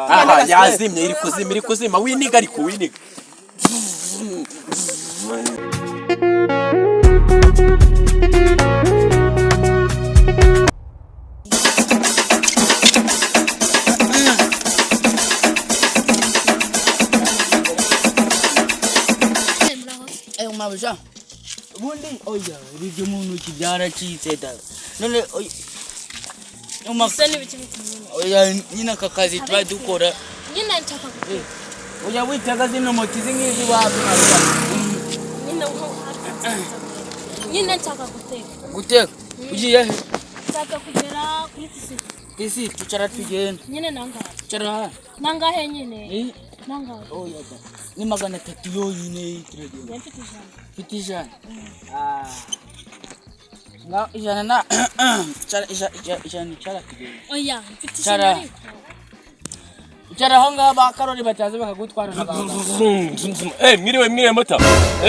aha yazimye iri kuzima winiga ariko winiga mabuja ubundi oya ibyo muntu kibyara cyiteda none umakse n'ibikibiti oya nyina kakazi twa dukora nyina nshaka guteka oya witaga zino moti zingizi wapi nyina nshaka guteka ugiye he nshaka kugera kuri tisi tucara tugenda nyine nangahe tucara nangahe nyine nangahe oya ni 300 yonyine turagenda mfite ijana na ijana na ijana tugenda oya mfite ijana ariko Icara aho ngaho bakarori bataze bakagutwara mwiriwe mota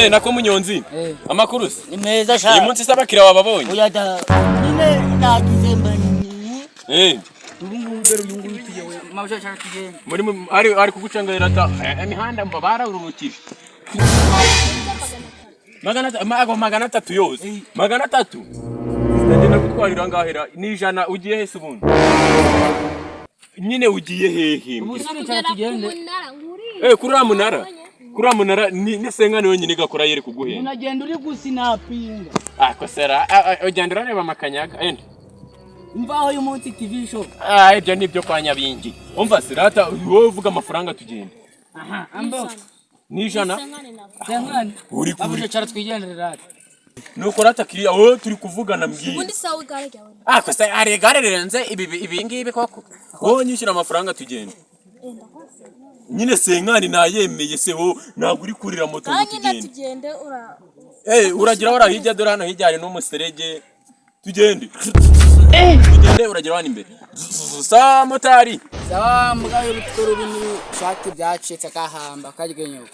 nako munyonzi amakuru ni meza sha uyu munsi sabakira wababonye oya da nyine nagize mbani ubungu bero yungu tuyewe mabusha cyane tugenda muri ari kugucangaira ta imihanda mbabara urumukije magana 3 yose magana 3 ndagenda gutwarira ngahera ni ijana ugiye hese ubundi nyine ugiye hehe umusore cyane tugende kuri munara ni sengane wenyine gakora yere kuguhenda unagenda uri gusinapinga ko sera ugenda urareba Makanyaga ende mvaho uyu munsi TV show ibyo nibyo kwa Nyabingi umva sirata wowe uvuga amafaranga tugenda ambo ni ijana sengane uri abuje cyane twigenderera nuko ratakiriya wowe turi kuvugana mbwiye ubundi sawa igare ryawe ko se ari igare rirenze ibi ngibi koko wowe nyishyura amafaranga tugenda nyine senkani nayemeye se wowe ntabwo uri kurira moto tugende uragira wara hirya dore hano hirya hari n'umuserege tugende uragira wani imbere sa motari sawa mugayo bitoro bini shati byacitse kahamba karyenyo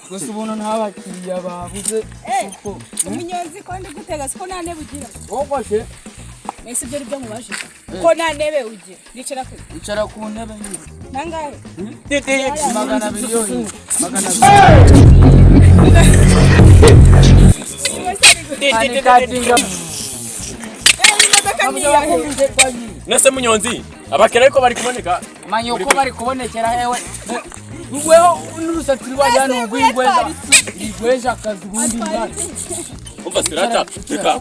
gusa ubuntu ntabakiriya bavuze uko umunyonzi ko ndi gutega siko nta ntebe ugira wogoshe nese ibyo ribyo mubashe ko nta ntebe ugira icara ku ntebe nyine nangahe magana 2 nese munyonzi abakera ariko bari kuboneka manyoko bari kubonekera hewe wewe n'urusatsi rwajyana igweja kazi bundi ngani umva sirata reka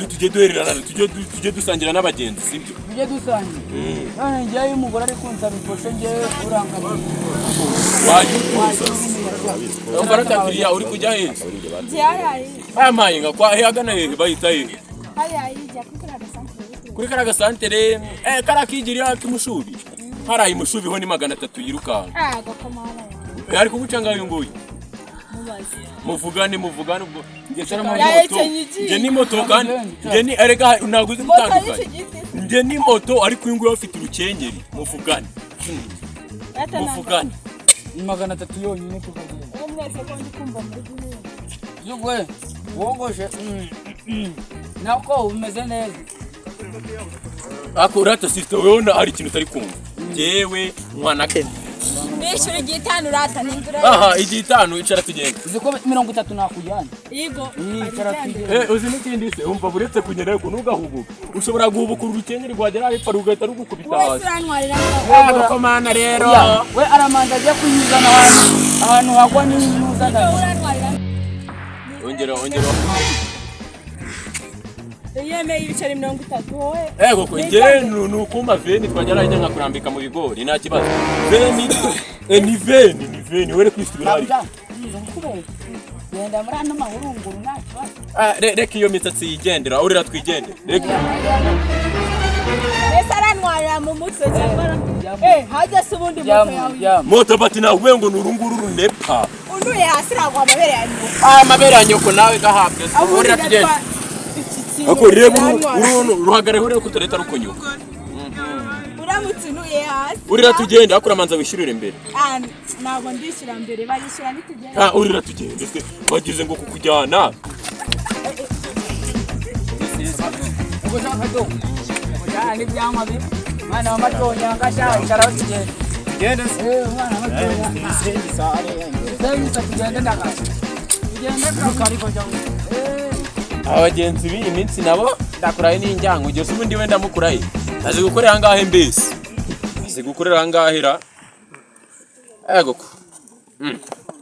tujye duhererana tujye dusangira n'abagenzi sibyo tujye dusangira none ngiye umugore ari kunsaba ifoshe ngiye uranga umva ratakiriya uri kujya he amaye nga kwa hagana he bayita he kuri karaga santere karakigiriya kimushubi harayi mushubi ho ni 300 yiruka ari kugucanga uyu nguyu muvugane ubwo ngecara mu moto nge ni moto kandi nge ni erega naguze gutandukanye nge ni moto ariko uyu nguyu afite urukengeri muvugane 300 yonyine tukagenda umwese ko ndi kumva muri yugwe wogoshe nako umeze neza akurata sister wewe ari ikintu utari kumva jewe mwana ke Nishuri gitanu rata ningura aha igitanu icara tugenda uziko 30 nakujyana yego icara tugenda uzi n'ikindi se umva buretse kunyerera ko nugahubuka ushobora guhubukura urukengeri rwagera hepfo rugahita rugukubita hasi uranwarira ko mana rero we aramanza agiye kunyizana ahantu hagwa n'inuzana ongera yemeye ibiceri 30 wowe ego ko nge nukumva veni twagera ajya nka kurambika mu bigori nta kibazo veni ni veni were kwistibira ari yenda muri ano mahurunguru nta kibazo reka iyo mitsatsi yigendera urira twigende reka aranwarira mu mutwe cyangwa hajya se ubundi moto yawe moto bati nawe ngo nurunguru runepa unduye hasi ragwa amabere yanyu amabere yanyu ko nawe gahabwe urira tugende ako reba ruhagare hore ko tureta rukunyuka uramutse unuye hasi urira tugende akura manza wishirire imbere ntabwo ndishyira mbere barishyira nitugende urira tugende se bagize ngo kukujyana Ni byama bi. Mwana wa matonya ngasha ikaraho kigenda. Genda. Mwana wa matonya. Sendi sare yanjye. Sendi kugenda ndakaje. Kugenda kariko jangu. Abagenzi b'iyi minsi nabo ndakuraye n'injyango ugeze ubundi wenda mukuraye. Azi gukorera ngahe mbese. Azi gukorera ngahera. Ego.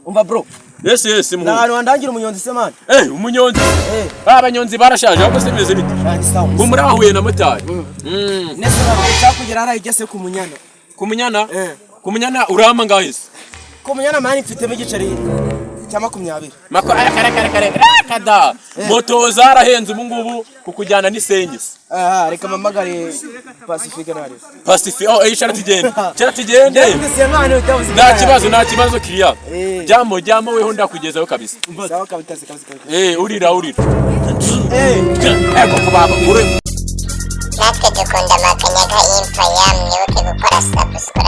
Umva bro. Yes mu. Na hano wandangira umunyonzi se man. Umunyonzi. Abanyonzi barashaje ahubwo se bimeze bite? Ngo murahuye na motari. Nese nabwo kugera harayigese ku munyana. Ku munyana? Ku munyana urama ngahise. Ku munyana mani mfitemo igiceri cya 20. Kare. Kada. Moto zarahenze ubu ngubu kukujyana n'isengisi. Reka mamagare Pacifique nari. Pacifique ishara tugende. Nta kibazo kiriya. Jamo weho ndakugezaho kabisa. Sawa kabitase. Urira. Ego kubaba ure. Natwe dukunda Makanyaga info yamwe, wibuke gukora subscribe.